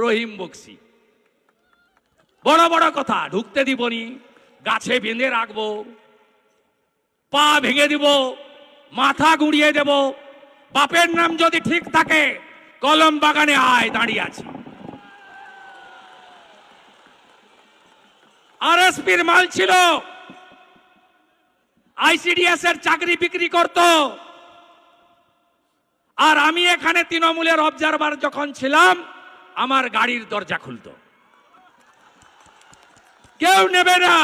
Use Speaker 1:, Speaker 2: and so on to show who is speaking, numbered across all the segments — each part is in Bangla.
Speaker 1: রহিম বক্সি বড় বড় কথা, ঢুকতে দিবনি, গাছে বেঁধে রাখবো, পা ভেঙে দিব, মাথা গুঁড়িয়ে দেব, বাপের নাম যদি ঠিক থাকে কলম বাগানে আয়, দাঁড়িয়ে আছি। আরএসপির মাল ছিল, আইসিডিএস এর চাকরি বিক্রি করত, আর আমি এখানে তৃণমূলের অবজারভার যখন ছিলাম আমার গাড়ির দরজা খুলতো। কেউ নেবে না।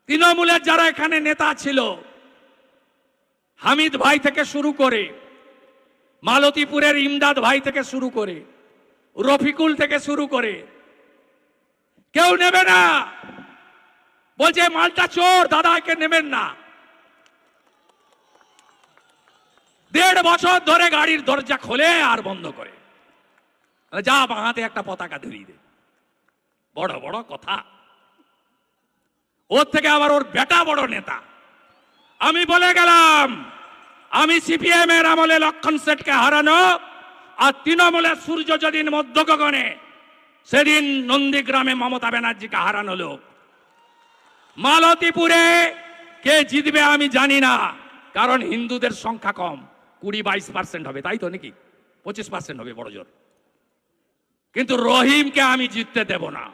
Speaker 1: তৃণমূলের যারা এখানে নেতা ছিল, হামিদ ভাই থেকে শুরু করে, মালতীপুরের ইমদাদ ভাই থেকে শুরু করে, রফিকুল থেকে শুরু করে, কেউ নেবে না। বলছে মালটা চোর, দাদা একে নেবেন না। 1.5 বছর ধরে গাড়ির দরজা খোলে আর বন্ধ করে, যা বাঁহাতে একটা পতাকা ধরিয়ে দে। বড় বড় কথা। ওর থেকে আবার ওর বেটা বড় নেতা। আমি বলে গেলাম, আমি সিপিএম এর আমলে লক্ষণ সেটকে হারানো আর তৃণমূলের সূর্য যেদিন মধ্য গগনে, সেদিন নন্দীগ্রামে মমতা ব্যানার্জিকে হারানো লোক। মালতীপুরে কে জিতবে আমি জানি না, কারণ হিন্দুদের সংখ্যা কম, 20-22% হবে, তাই তো নাকি 25% হবে বড় জোর। কিন্তু রহিমকে আমি জিততে দেব না।